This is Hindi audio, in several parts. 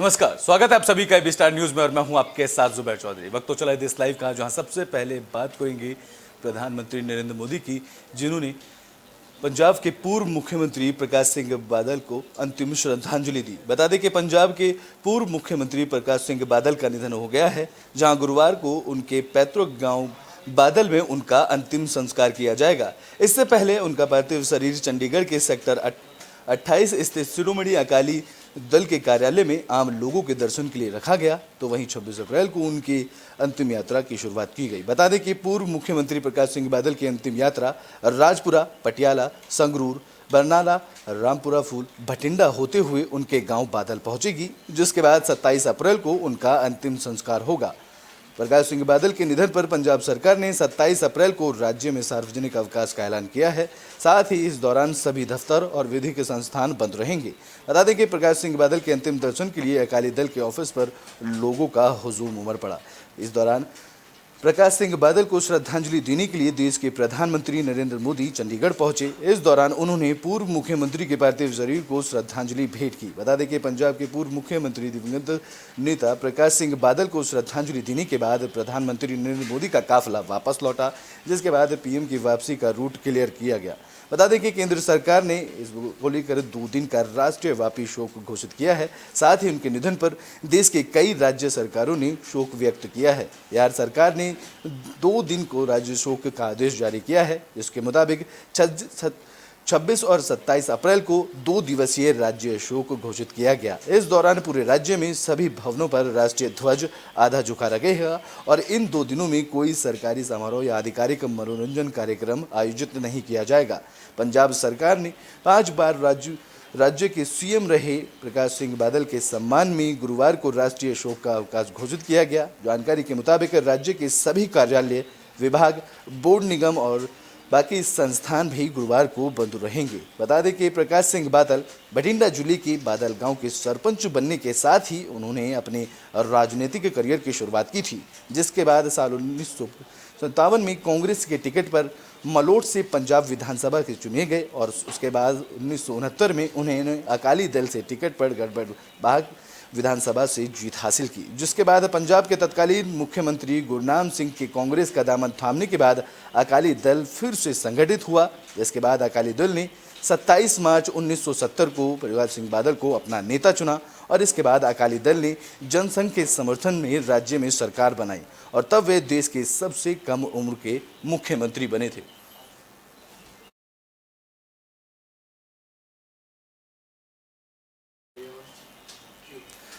नमस्कार, स्वागत है आप सभी का एबी स्टार न्यूज में और मैं हूं आपके साथ जुबैर चौधरी। वक्त तो चला है देश लाइव का, जहां सबसे पहले बात करेंगे प्रधानमंत्री नरेंद्र मोदी की, जिन्होंने पंजाब के पूर्व मुख्यमंत्री प्रकाश सिंह बादल को अंतिम श्रद्धांजलि दी। बता दें कि पंजाब के पूर्व मुख्यमंत्री प्रकाश सिंह बादल का निधन हो गया है, जहां गुरुवार को उनके पैतृक गांव बादल में उनका अंतिम संस्कार किया जाएगा। इससे पहले उनका पार्थिव शरीर चंडीगढ़ के सेक्टर 28 स्थित शिरोमणि अकाली दल के कार्यालय में आम लोगों के दर्शन के लिए रखा गया। तो वहीं 26 अप्रैल को उनकी अंतिम यात्रा की शुरुआत की गई। बता दें कि पूर्व मुख्यमंत्री प्रकाश सिंह बादल की अंतिम यात्रा राजपुरा, पटियाला, संगरूर, बरनाला, रामपुरा फूल, भटिंडा होते हुए उनके गांव बादल पहुंचेगी, जिसके बाद 27 अप्रैल को उनका अंतिम संस्कार होगा। प्रकाश सिंह बादल के निधन पर पंजाब सरकार ने 27 अप्रैल को राज्य में सार्वजनिक अवकाश का ऐलान किया है। साथ ही इस दौरान सभी दफ्तर और विधिक संस्थान बंद रहेंगे। बता दें कि प्रकाश सिंह बादल के अंतिम दर्शन के लिए अकाली दल के ऑफिस पर लोगों का हुजूम उमड़ पड़ा। इस दौरान प्रकाश सिंह बादल को श्रद्धांजलि देने के लिए देश के प्रधानमंत्री नरेंद्र मोदी चंडीगढ़ पहुंचे। इस दौरान उन्होंने पूर्व मुख्यमंत्री के पार्थिव शरीर को श्रद्धांजलि भेंट की। बता दें कि पंजाब के पूर्व मुख्यमंत्री दिवंगत नेता प्रकाश सिंह बादल को श्रद्धांजलि देने के बाद प्रधानमंत्री नरेंद्र मोदी का काफिला वापस लौटा, जिसके बाद पीएम की वापसी का रूट क्लियर किया गया। बता दें कि केंद्र सरकार ने इसको लेकर 2 दिन का राष्ट्रीय व्यापी शोक घोषित किया है। साथ ही उनके निधन पर देश के कई राज्य सरकारों ने शोक व्यक्त किया है। बिहार सरकार ने 2 दिन को राज्य शोक का आदेश जारी किया है, जिसके मुताबिक 26 और 27 अप्रैल को 2 दिवसीय राज्य शोक घोषित किया गया। इस दौरान पूरे राज्य में सभी भवनों पर राष्ट्रीय ध्वज आधा झुका रहेगा और इन 2 दिनों में कोई सरकारी समारोह या आधिकारिक मनोरंजन कार्यक्रम आयोजित नहीं किया जाएगा। पंजाब सरकार ने 5 बार राज्य के सीएम रहे प्रकाश सिंह बादल के सम्मान में गुरुवार को राष्ट्रीय शोक का अवकाश घोषित किया गया। जानकारी के मुताबिक राज्य के सभी कार्यालय, विभाग, बोर्ड, निगम और बाकी संस्थान भी गुरुवार को बंद रहेंगे। बता दें कि प्रकाश सिंह बादल भटिंडा जिले के बादल गांव के सरपंच बनने के साथ ही उन्होंने अपने राजनीतिक करियर की शुरुआत की थी, जिसके बाद साल 1957 में कांग्रेस के टिकट पर मलोट से पंजाब विधानसभा के चुने गए और उसके बाद 1969 में उन्होंने अकाली दल से टिकट पर गड़बड़ विधानसभा से जीत हासिल की, जिसके बाद पंजाब के तत्कालीन मुख्यमंत्री गुरनाम सिंह के कांग्रेस का दामन थामने के बाद अकाली दल फिर से संगठित हुआ। जिसके बाद अकाली दल ने 27 मार्च 1970 को प्रकाश सिंह बादल को अपना नेता चुना और इसके बाद अकाली दल ने जनसंघ के समर्थन में राज्य में सरकार बनाई और तब वे देश के सबसे कम उम्र के मुख्यमंत्री बने थे।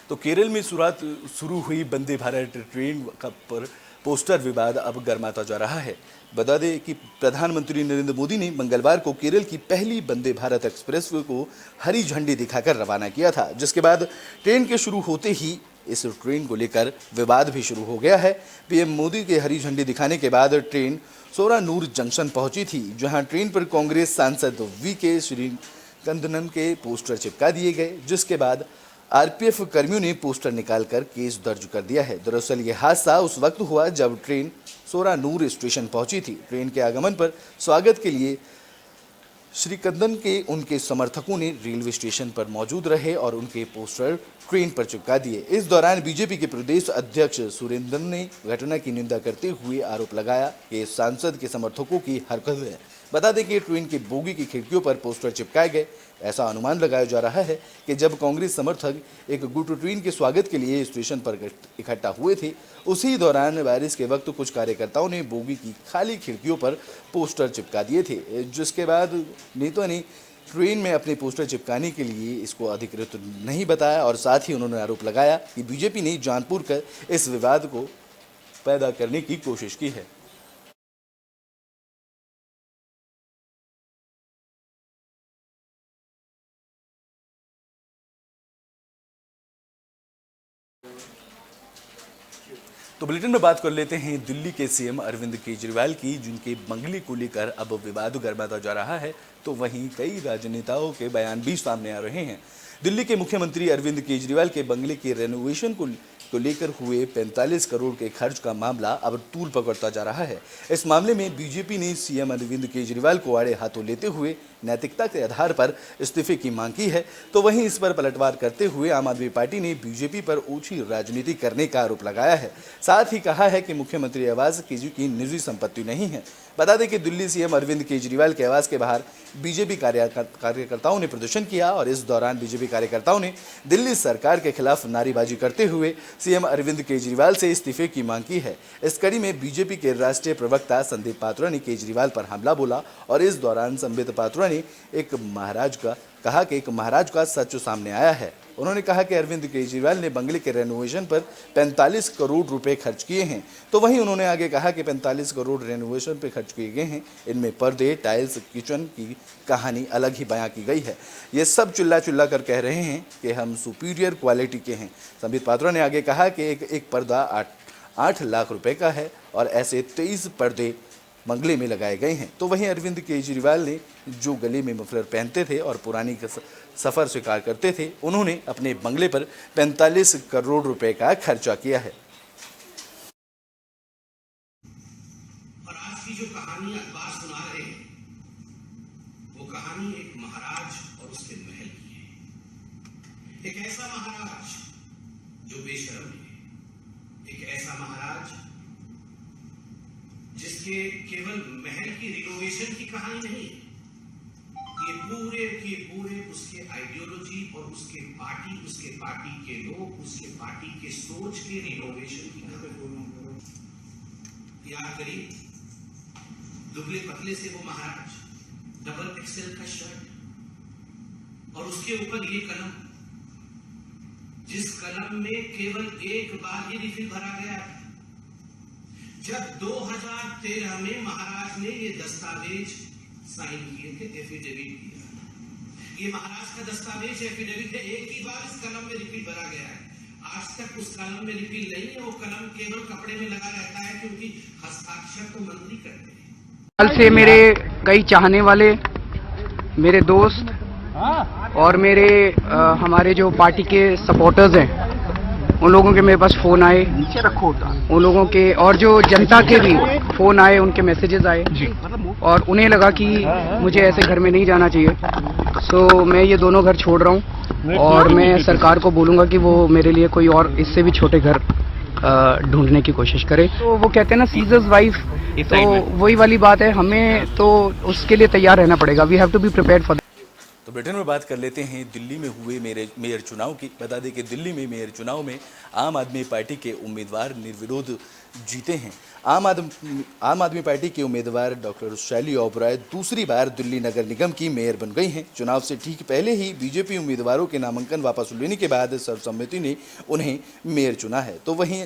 तो केरल में शुरू हुई वंदे भारत ट्रेन का पर पोस्टर विवाद अब गर्माता जा रहा है। बता दें कि प्रधानमंत्री नरेंद्र मोदी ने मंगलवार को केरल की पहली वंदे भारत एक्सप्रेस को हरी झंडी दिखाकर रवाना किया था, जिसके बाद ट्रेन के शुरू होते ही इस ट्रेन को लेकर विवाद भी शुरू हो गया है। पीएम मोदी के हरी झंडी दिखाने के बाद ट्रेन सोरानूर जंक्शन पहुंची थी, जहां ट्रेन पर कांग्रेस सांसद वी.के. श्रीकंदन के पोस्टर चिपका दिए गए, जिसके बाद आरपीएफ कर्मियों ने पोस्टर निकालकर केस दर्ज कर दिया है। दरअसल ये हादसा उस वक्त हुआ जब ट्रेन सोरानूर स्टेशन पहुंची थी। ट्रेन के आगमन पर स्वागत के लिए श्रीकंदन के उनके समर्थकों ने रेलवे स्टेशन पर मौजूद रहे और उनके पोस्टर ट्रेन पर चिपका दिए। इस दौरान बीजेपी के प्रदेश अध्यक्ष सुरेंद्रन ने घटना की निंदा करते हुए आरोप लगाया कि सांसद के समर्थकों की हरकत है। बता दें कि ट्रेन की बोगी की खिड़कियों पर पोस्टर चिपकाए गए। ऐसा अनुमान लगाया जा रहा है कि जब कांग्रेस समर्थक एक गुट ट्रेन के स्वागत के लिए स्टेशन पर इकट्ठा हुए थे, उसी दौरान बारिश के वक्त कुछ कार्यकर्ताओं ने बोगी की खाली खिड़कियों पर पोस्टर चिपका दिए थे, जिसके बाद नेताओं ने ट्रेन में अपने पोस्टर चिपकाने के लिए इसको अधिकृत नहीं बताया और साथ ही उन्होंने आरोप लगाया कि बीजेपी ने जानबूझकर इस विवाद को पैदा करने की कोशिश की है। तो बुलेटिन में बात कर लेते हैं दिल्ली के सीएम अरविंद केजरीवाल की, जिनके बंगले को लेकर अब विवाद गर्माता जा रहा है। तो वहीं कई राजनेताओं के बयान भी सामने आ रहे हैं। दिल्ली के मुख्यमंत्री अरविंद केजरीवाल के बंगले के रेनोवेशन को लेकर हुए 45 करोड़ के खर्च का मामला अब तूल पकड़ता जा रहा है। इस मामले में बीजेपी ने सीएम अरविंद केजरीवाल को आड़े हाथों लेते हुए नैतिकता के आधार पर इस्तीफे की मांग की है, तो वहीं इस पर पलटवार करते हुए आम आदमी पार्टी ने बीजेपी पर ओछी राजनीति करने का आरोप लगाया है। साथ ही कहा है कि मुख्यमंत्री आवास की निजी संपत्ति नहीं है। बता दें कि दिल्ली सीएम अरविंद केजरीवाल के आवास के बाहर बीजेपी कार्यकर्ताओं ने प्रदर्शन किया और इस दौरान बीजेपी कार्यकर्ताओं ने दिल्ली सरकार के खिलाफ नारेबाजी करते हुए सीएम अरविंद केजरीवाल से इस्तीफे की मांग की है। इस कड़ी में बीजेपी के राष्ट्रीय प्रवक्ता संदीप पात्रा ने केजरीवाल पर हमला बोला और इस दौरान संबित पात्रा ने एक महाराज का सच सामने आया है। उन्होंने कहा कि अरविंद केजरीवाल ने बंगले के रेनोवेशन पर 45 करोड़ रुपए खर्च किए हैं। तो वहीं उन्होंने आगे कहा कि 45 करोड़ रेनोवेशन पर खर्च किए गए हैं, इनमें पर्दे, टाइल्स, किचन की कहानी अलग ही बयां की गई है। ये सब चिल्ला कर कह रहे हैं कि हम सुपीरियर क्वालिटी के हैं। संबित पात्रा ने आगे कहा कि एक पर्दा 8 लाख रुपए का है और ऐसे 23 पर्दे बंगले में लगाए गए हैं। तो वहीं अरविंद केजरीवाल ने जो गले में मफलर पहनते थे और पुरानी सफ़र स्वीकार करते थे, उन्होंने अपने बंगले पर 45 करोड़ रुपए का खर्चा किया है। और आज की जो कहानी अखबार सुना रहे हैं, वो कहानी एक महाराज और उसके महल की है। एक ऐसा महाराज जो बेशर्म है, एक ऐसा महाराज जिसके केवल महल की रिनोवेशन की कहानी नहीं है, ये पूरे के पूरे उसके आइडियोलॉजी और उसके पार्टी के लोग, उसके पार्टी के सोच के रिनोवेशन की कहानी। याद करिए, दुबले पतले से वो महाराज, डबल एक्सेल का शर्ट और उसके ऊपर ये कलम, जिस कलम में केवल एक बार ही रिफिल भरा गया है। जब 2013 में महाराज ने ये दस्तावेज साइन किए थे, एफिडेविट किया, ये महाराज का दस्तावेज एफिडेविट है, एक ही बार इस कलम में रिफिल भरा गया है। आज तक उस कलम में रिफिल नहीं है, वो कलम केवल कपड़े में लगा रहता है, क्योंकि हस्ताक्षर तो मंत्री करते हैं। कल से मेरे कई चाहने वाले, मेरे दोस्त और हमारे जो पार्टी के सपोर्टर्स हैं, उन लोगों के मेरे पास फ़ोन आए, उन लोगों के और जो जनता के भी फ़ोन आए, उनके मैसेजेस आए और उन्हें लगा कि मुझे ऐसे घर में नहीं जाना चाहिए। सो मैं ये दोनों घर छोड़ रहा हूँ और मैं सरकार को बोलूँगा कि वो मेरे लिए कोई और इससे भी छोटे घर ढूंढने की कोशिश करे। तो वो कहते हैं ना, सीजर्स वाइफ, तो वही वाली बात है, हमें तो उसके लिए तैयार रहना पड़ेगा। We have to be prepared for. तो ब्रिटेन में बात कर लेते हैं दिल्ली में हुए मेयर चुनाव की। बता दें कि दिल्ली में मेयर चुनाव में आम आदमी पार्टी के उम्मीदवार निर्विरोध जीते हैं। आम आदमी पार्टी के उम्मीदवार डॉक्टर शैली ओबराय दूसरी बार दिल्ली नगर निगम की मेयर बन गई हैं। चुनाव से ठीक पहले ही बीजेपी उम्मीदवारों के नामांकन वापस लेने के बाद सर्वसम्मति ने उन्हें मेयर चुना है। तो वहीं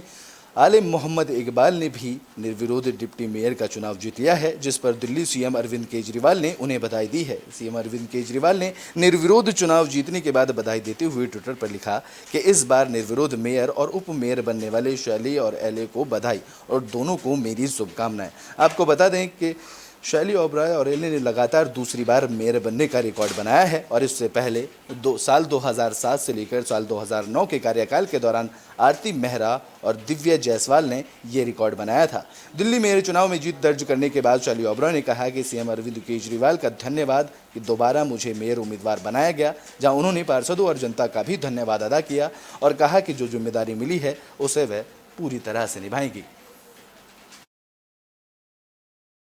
आलिम मोहम्मद इकबाल ने भी निर्विरोध डिप्टी मेयर का चुनाव जीत लिया है, जिस पर दिल्ली सीएम अरविंद केजरीवाल ने उन्हें बधाई दी है। सीएम अरविंद केजरीवाल ने निर्विरोध चुनाव जीतने के बाद बधाई देते हुए ट्विटर पर लिखा कि इस बार निर्विरोध मेयर और उप मेयर बनने वाले शैली और एले को बधाई और दोनों को मेरी शुभकामनाएं। आपको बता दें कि शैली ओबराय और एले ने लगातार दूसरी बार मेयर बनने का रिकॉर्ड बनाया है और इससे पहले साल 2007 से लेकर साल 2009 के कार्यकाल के दौरान आरती मेहरा और दिव्या जायसवाल ने ये रिकॉर्ड बनाया था। दिल्ली मेयर चुनाव में जीत दर्ज करने के बाद शैली ओबराय ने कहा कि सीएम अरविंद केजरीवाल का धन्यवाद कि दोबारा मुझे मेयर उम्मीदवार बनाया गया, जहां उन्होंने पार्षदों और जनता का भी धन्यवाद अदा किया और कहा कि जो जिम्मेदारी मिली है उसे वह पूरी तरह से निभाएंगी।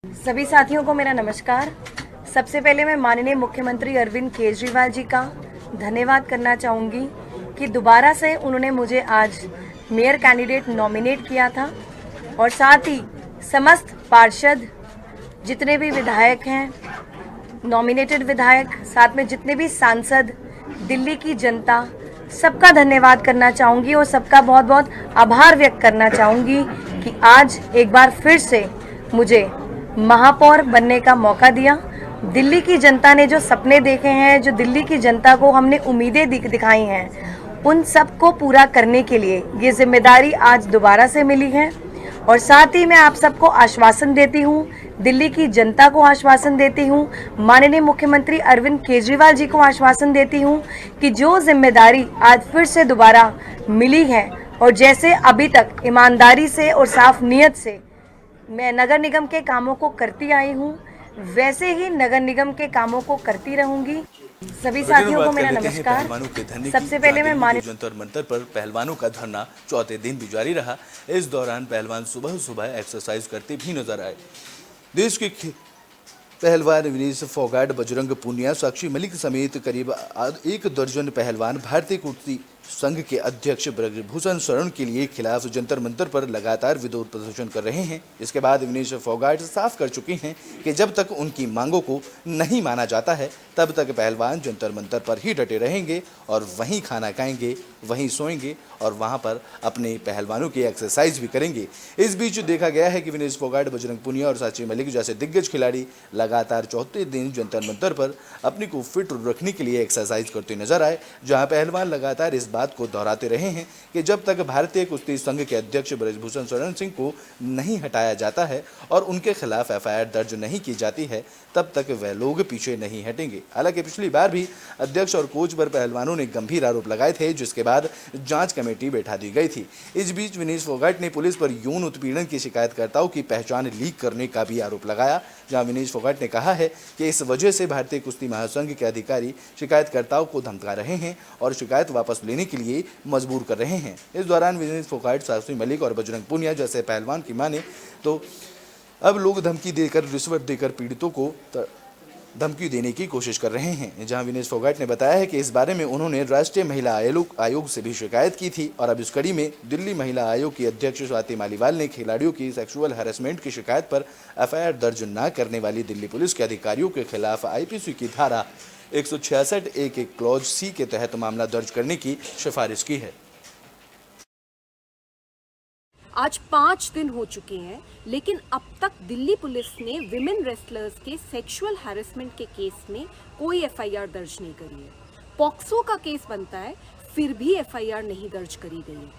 सभी साथियों को मेरा नमस्कार। सबसे पहले मैं माननीय मुख्यमंत्री अरविंद केजरीवाल जी का धन्यवाद करना चाहूँगी कि दोबारा से उन्होंने मुझे आज मेयर कैंडिडेट नॉमिनेट किया था और साथ ही समस्त पार्षद, जितने भी विधायक हैं, नॉमिनेटेड विधायक, साथ में जितने भी सांसद, दिल्ली की जनता, सबका धन्यवाद करना चाहूँगी और सबका बहुत बहुत आभार व्यक्त करना चाहूँगी कि आज एक बार फिर से मुझे महापौर बनने का मौका दिया। दिल्ली की जनता ने जो सपने देखे हैं, जो दिल्ली की जनता को हमने उम्मीदें दिखाई हैं, उन सब को पूरा करने के लिए ये जिम्मेदारी आज दोबारा से मिली है। और साथ ही मैं आप सबको आश्वासन देती हूँ दिल्ली की जनता को आश्वासन देती हूँ, माननीय मुख्यमंत्री अरविंद केजरीवाल जी को आश्वासन देती हूँ कि जो जिम्मेदारी आज फिर से दोबारा मिली है और जैसे अभी तक ईमानदारी से और साफ नीयत से मैं नगर निगम के कामों को करती आई हूँ, वैसे ही नगर निगम के कामों को करती रहूंगी। सभी साथियों को मेरा नमस्कार। पहलवानों के धरने की, सबसे पहले मैं जहां दिल्ली के जंतर मंतर पर पहलवानों का धरना चौथे दिन भी जारी रहा। इस दौरान पहलवान सुबह सुबह एक्सरसाइज करते भी नजर आए। देश के पहलवान विनेश फोगाट, बजरंग पुनिया, साक्षी मलिक समेत करीब 1 दर्जन पहलवान भारतीय कुश्ती संघ के अध्यक्ष ब्रजभूषण शरण के लिए खिलाफ जंतर मंतर पर लगातार विरोध प्रदर्शन कर रहे हैं। इसके बाद विनेश फोगाट साफ कर चुके हैं कि जब तक उनकी मांगों को नहीं माना जाता है तब तक पहलवान जंतर मंतर पर ही डटे रहेंगे और वहीं खाना खाएंगे, वहीं सोएंगे और वहां पर अपने पहलवानों की एक्सरसाइज भी करेंगे। इस बीच देखा गया है कि विनेश फोगाट, बजरंग पुनिया और साक्षी मलिक जैसे दिग्गज खिलाड़ी लगातार चौथे दिन जंतर मंतर पर अपने को फिट रखने के लिए एक्सरसाइज करते नजर आए, जहां पहलवान लगातार इस बात को दोहराते रहे हैं कि जब तक भारतीय कुश्ती संघ के अध्यक्ष ब्रजभूषण शरण सिंह को नहीं हटाया जाता है और उनके खिलाफ एफआईआर दर्ज नहीं की जाती है तब तक वह लोग पीछे नहीं हटेंगे। हालांकि पिछली बार भी अध्यक्ष और कोच पर पहलवानों ने गंभीर आरोप लगाए थे, जिसके बाद जांच कमेटी बैठा दी गई थी। इस बीच विनेश फोगाट ने पुलिस पर यौन उत्पीड़न की शिकायतकर्ताओं की पहचान लीक करने का भी आरोप लगाया, जहां विनेश फोगाट ने कहा है कि इस वजह से भारतीय कुश्ती महासंघ के अधिकारी शिकायतकर्ताओं को धमका रहे हैं और शिकायत वापस लेने के लिए मजबूर कर रहे हैं। इस दौरान विनेश फोगाट, साक्षी मलिक और बजरंग पुनिया जैसे पहलवान की माने तो अब लोग धमकी देकर, रिश्वत देकर पीड़ितों को धमकी देने की कोशिश कर रहे हैं। जहां विनेश फोगाट ने बताया है कि इस बारे में उन्होंने राष्ट्रीय महिला आयोग से भी शिकायत की थी और अब इस कड़ी में दिल्ली महिला आयोग की अध्यक्ष स्वाति मालीवाल ने खिलाड़ियों की सेक्सुअल हैरेसमेंट की शिकायत पर एफआईआर दर्ज न करने वाली दिल्ली पुलिस के अधिकारियों के खिलाफ आईपीसी की धारा 166(1) क्लॉज सी के तहत मामला दर्ज करने की सिफारिश की है। आज 5 दिन हो चुके हैं, लेकिन अब तक दिल्ली पुलिस ने विमेन रेसलर्स के सेक्सुअल हैरेसमेंट के केस में कोई एफआईआर दर्ज नहीं करी है। पॉक्सो का केस बनता है, फिर भी एफआईआर नहीं दर्ज करी गई है।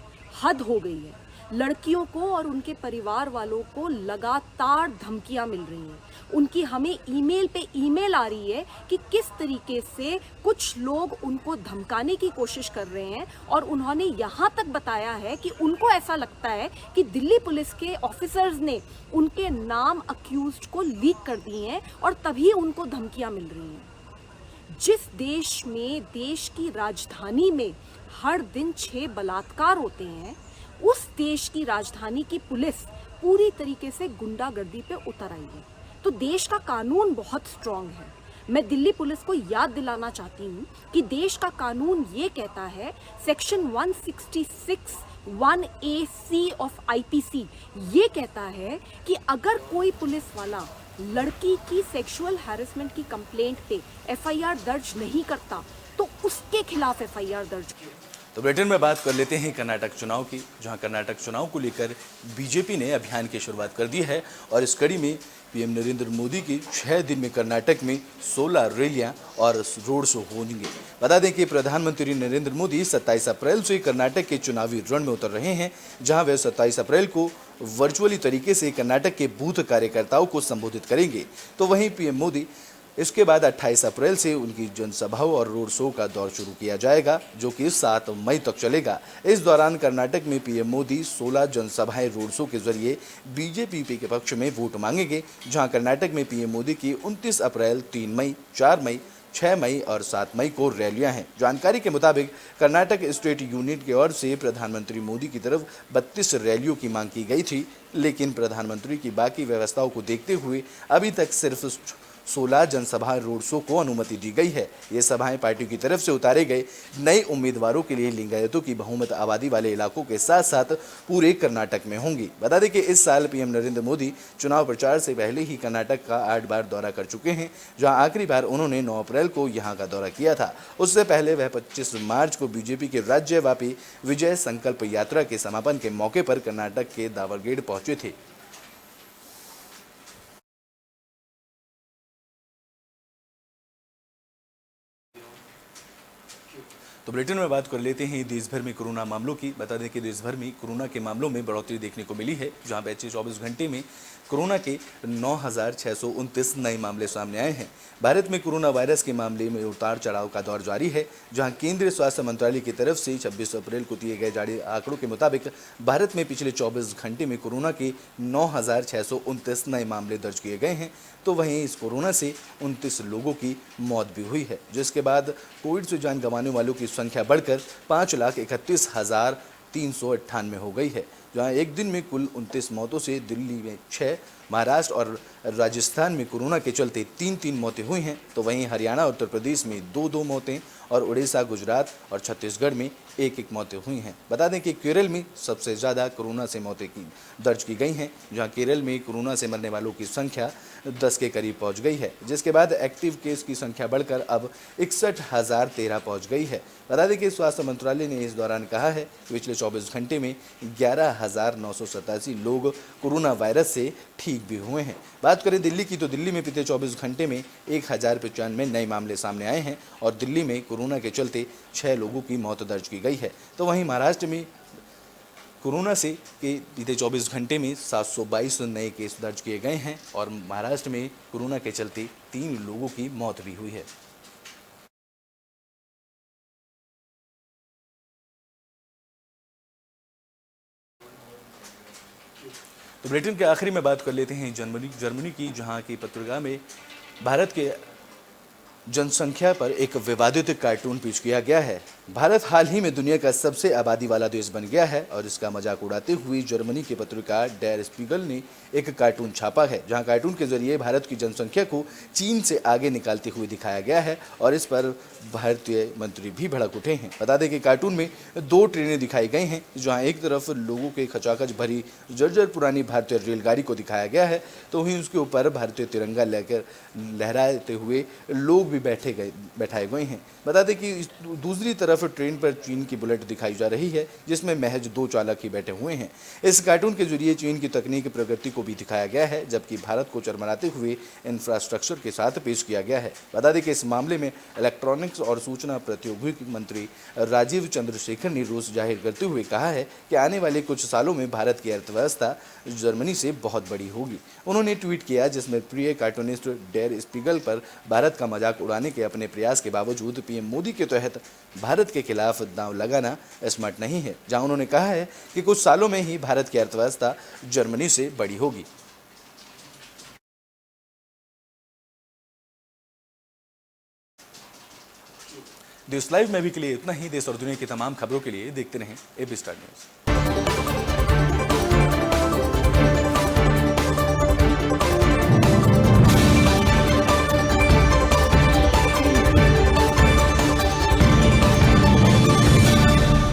हद हो गई है। लड़कियों को और उनके परिवार वालों को लगातार धमकियां मिल रही हैं। उनकी हमें ईमेल पे ईमेल आ रही है कि किस तरीके से कुछ लोग उनको धमकाने की कोशिश कर रहे हैं और उन्होंने यहाँ तक बताया है कि उनको ऐसा लगता है कि दिल्ली पुलिस के ऑफिसर्स ने उनके नाम अक्यूज्ड को लीक कर दिए हैं और तभी उनको धमकियां मिल रही हैं। जिस देश में, देश की राजधानी में हर दिन 6 बलात्कार होते हैं, उस देश की राजधानी की पुलिस पूरी तरीके से गुंडागर्दी पे उतर आई है। तो देश का कानून बहुत स्ट्रांग है। मैं दिल्ली पुलिस को याद दिलाना चाहती हूँ कि देश का कानून ये कहता है, सेक्शन 166(1)(a)(c) ऑफ आईपीसी ये कहता है कि अगर कोई पुलिस वाला लड़की की सेक्सुअल हैरेसमेंट की कंप्लेंट पे एफआईआर दर्ज नहीं करता तो उसके खिलाफ एफआईआर दर्ज की। तो ब्रिटेन में बात कर लेते हैं कर्नाटक चुनाव की, जहां कर्नाटक चुनाव को लेकर बीजेपी ने अभियान की शुरुआत कर दी है और इस कड़ी में पीएम नरेंद्र मोदी की 6 दिन में कर्नाटक में 16 रैलियां और रोड शो होंगे। बता दें कि प्रधानमंत्री नरेंद्र मोदी 27 अप्रैल से कर्नाटक के चुनावी रण में उतर रहे हैं, जहां वे 27 अप्रैल को वर्चुअली तरीके से कर्नाटक के बूथ कार्यकर्ताओं को संबोधित करेंगे। तो वहीं पीएम मोदी इसके बाद 28 अप्रैल से उनकी जनसभाओं और रोड शो का दौर शुरू किया जाएगा, जो कि 7 मई तक चलेगा। इस दौरान कर्नाटक में पीएम मोदी 16 जनसभाएं रोड शो के जरिए बीजेपी के पक्ष में वोट मांगेंगे, जहां कर्नाटक में पीएम मोदी की 29 अप्रैल, 3 मई, 4 मई, 6 मई और 7 मई को रैलियां हैं। जानकारी के मुताबिक कर्नाटक स्टेट यूनिट की ओर से प्रधानमंत्री मोदी की तरफ 32 रैलियों की मांग की गई थी, लेकिन प्रधानमंत्री की बाकी व्यवस्थाओं को देखते हुए अभी तक सिर्फ 16 जनसभा रोड शो को अनुमति दी गई है। ये सभाएं पार्टी की तरफ से उतारे गए नए उम्मीदवारों के लिए लिंगायतों की बहुमत आबादी वाले इलाकों के साथ साथ पूरे कर्नाटक में होंगी। बता दें कि इस साल पीएम नरेंद्र मोदी चुनाव प्रचार से पहले ही कर्नाटक का 8 बार दौरा कर चुके हैं, जहां आखिरी बार उन्होंने 9 अप्रैल को यहां का दौरा किया था। उससे पहले वह 25 मार्च को बीजेपी के राज्यव्यापी विजय संकल्प यात्रा के समापन के मौके पर कर्नाटक के दावरगेड़ पहुंचे थे। तो बुलेटिन में बात कर लेते हैं देश भर में कोरोना मामलों की। बता दें कि देश भर में कोरोना के मामलों में बढ़ोतरी देखने को मिली है, जहां पिछले 24 घंटे में कोरोना के 9,629 नए मामले सामने आए हैं। भारत में कोरोना वायरस के मामले में उतार चढ़ाव का दौर जारी है, जहां केंद्रीय स्वास्थ्य मंत्रालय की तरफ से 26 अप्रैल को दिए गए जारी आंकड़ों के मुताबिक भारत में पिछले 24 घंटे में कोरोना के 9,629 नए मामले दर्ज किए गए हैं। तो वहीं इस कोरोना से 29 लोगों की मौत भी हुई है, जिसके बाद कोविड से जान गंवाने वालों की संख्या बढ़कर 5,31,398 हो गई है, जहां एक दिन में कुल 29 मौतों से दिल्ली में 6, महाराष्ट्र और राजस्थान में कोरोना के चलते 3-3 मौतें हुई हैं। तो वहीं हरियाणा और उत्तर प्रदेश में 2-2 मौतें और उड़ीसा, गुजरात और छत्तीसगढ़ में 1-1 मौतें हुई हैं। बता दें कि केरल में सबसे ज़्यादा कोरोना से मौतें दर्ज की गई हैं, जहां केरल में कोरोना से मरने वालों की संख्या 10 के करीब पहुंच गई है, जिसके बाद एक्टिव केस की संख्या बढ़कर अब 61,013 पहुंच गई है। बता दें कि स्वास्थ्य मंत्रालय ने इस दौरान कहा है कि पिछले 24 घंटे में 11,987 लोग कोरोना वायरस से ठीक भी हुए हैं। बात करें दिल्ली की, तो दिल्ली में पिछले 24 घंटे में 1,095 नए मामले सामने आए हैं और दिल्ली में कोरोना के चलते 6 लोगों की मौत दर्ज की गई है। तो वहीं महाराष्ट्र में कोरोना से के बीते 24 घंटे में 722 नए केस दर्ज किए गए हैं और महाराष्ट्र में कोरोना के चलते 3 लोगों की मौत भी हुई है। तो बुलेटिन के आखिरी में बात कर लेते हैं जर्मनी की, जहां की पत्रिका में भारत के जनसंख्या पर एक विवादित कार्टून पेश किया गया है। भारत हाल ही में दुनिया का सबसे आबादी वाला देश बन गया है और इसका मजाक उड़ाते हुए जर्मनी की पत्रिका डेर स्पीगल ने एक कार्टून छापा है, जहां कार्टून के जरिए भारत की जनसंख्या को चीन से आगे निकालते हुए दिखाया गया है और इस पर भारतीय मंत्री भी भड़क उठे हैं। बता दें कि कार्टून में 2 ट्रेनें दिखाई गई हैं, जहां एक तरफ लोगों के खचाखच भरी जर्जर पुरानी भारतीय रेलगाड़ी को दिखाया गया है, तो वहीं उसके ऊपर भारतीय तिरंगा लेकर लहराते हुए लोग भी बैठाए गए हैं। बता दें कि दूसरी तरफ ट्रेन पर चीन की बुलेट दिखाई जा रही है, जिसमें महज 2 चालक ही बैठे हुए हैं। इस कार्टून के जरिए चीन की तकनीकी प्रगति को भी दिखाया गया है, जबकि भारत को चरमराते हुए इंफ्रास्ट्रक्चर के साथ पेश किया गया है। बता दें कि इस मामले में इलेक्ट्रॉनिक्स और सूचना प्रौद्योगिकी मंत्री राजीव चंद्रशेखर ने रोष जाहिर करते हुए कहा है कि आने वाले कुछ सालों में भारत की अर्थव्यवस्था जर्मनी से बहुत बड़ी होगी। उन्होंने ट्वीट किया, जिसमें प्रिय कार्टूनिस्ट डेर स्पीगल पर भारत का मजाक उड़ाने के अपने प्रयास के बावजूद पीएम मोदी के तहत भारत के खिलाफ दांव लगाना स्मार्ट नहीं है, जहां उन्होंने कहा है कि कुछ सालों में ही भारत की अर्थव्यवस्था जर्मनी से बड़ी होगी। देश लाइव में अभी के लिए इतना ही। देश और दुनिया की तमाम खबरों के लिए देखते रहें एबी स्टार न्यूज़।